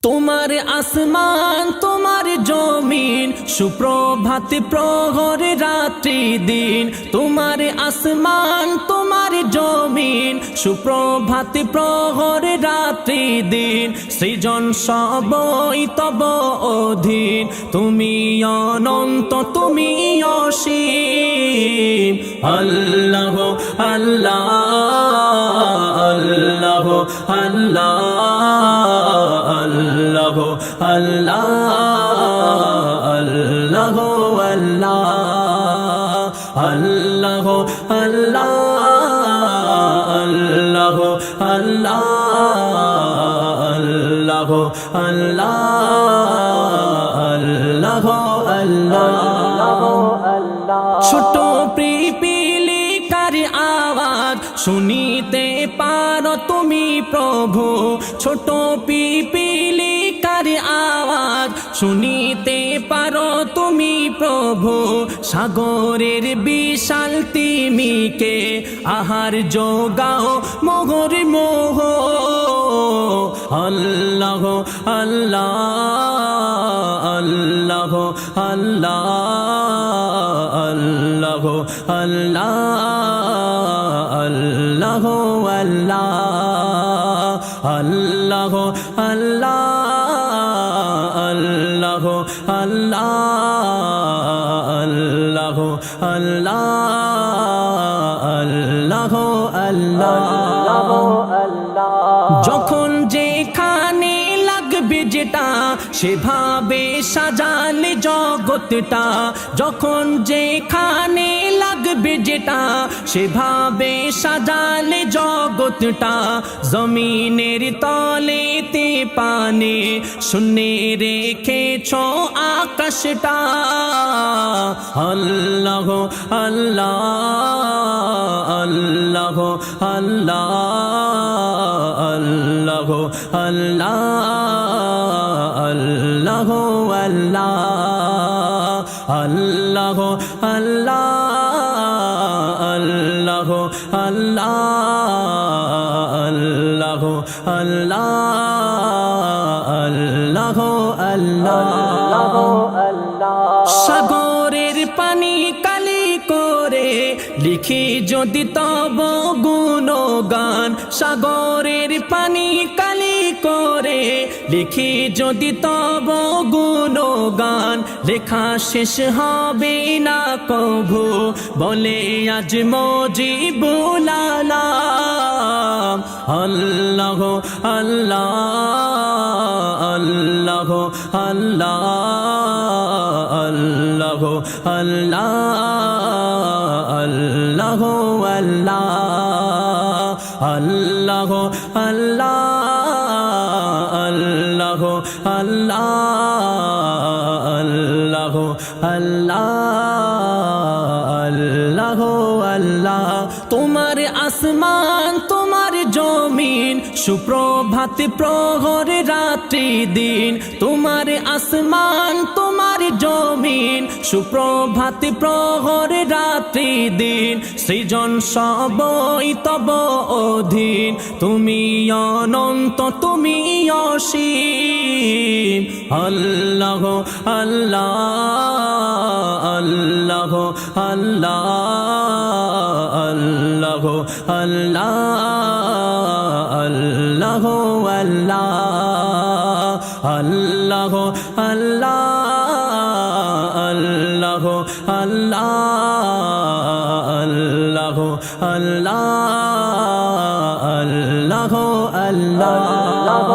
তোমার আসমান তোমার জমিন সুপ্রভাত প্রহর রাত্রি দিন। তোমার আসমান তোমার জমিন সুপ্রভাত প্রহর রাত্রি দিন। সৃজন সবই তব অধীন। তুমি অনন্ত তুমি অসীম। আল্লাহ আল্লাহ আল্লাহ আল্লাহ আল্লাহ আল্লাহ আল্লাহ আল্লাহ আল্লাহ আল্লাহ আল্লাহ আল্লাহ আল্লাহ আল্লাহ আল্লাহ ছোট পিপিলিকার আওয়াজ শুনিতে পারো তুমি প্রভু। ছোট পিপিলিকার আওয়াজ শুনিতে পারো তুমি প্রভু। সাগরের বিশাল তিমিকে আহার যোগাও মোহর মোহ। আল্লাহ আল্লাহ আল্লাহ আল্লাহ আল্লাহ আল্লাহ আল্লাহ আল্লাহ আল্লাহ আল্লাহ আল্লাহ আল্লাহ আল্লাহ আল্লাহ যখন যেখানে লাগবে যেটা সেভাবে সাজালে জগৎটা। যখন যেখানে লাগবে যেটা সেভাবে সাজালে জগৎটা। জমিনের তলেতে পানে শুনে রেখেছ আকাশটা। আল্লাহ আল্লাহ আল্লাহ আল্লাহ আল্লাহ আল্লাহ আল্লাহ আল্লাহ আল্লাহ আল্লাহ আল্লাহ আল্লাহ আল্লাহ আল্লাহ আল্লাহ সাগরের পানি কালি করে লিখি যদি তব গুণগান। সাগরের পানি কালি করে লিখি যদি তব গুণগান। লেখা শেষ হবে না কভু বলে আজ মজিবুল আলাম। আল্লাহ আল্লাহ আল্লাহ আল্লাহ আল্লাহ আল্লাহ আল্লাহ আল্লাহ আল্লাহ আল্লাহ আল্লাহ আল্লাহ আল্লাহ আল্লাহ তোমার আসমান তোমার জমিন সুপ্রভাত প্রহর রাত্রি দিন। তোমার আসমান তোমার জমিন সুপ্রভাত প্রহর রাত্রি দিন। সৃজন সবই তব অধীন। তুমি অনন্ত তুমি অসীম। আল্লাহ আল্লাহ আল্লাহ আল্লাহ আল্লাহ আল্লাহ আল্লাহ আল্লাহ আল্লাহ আল্লাহ আল্লাহ আল্লাহ আল্লাহ আল্লাহ আল্লাহ আল্লাহ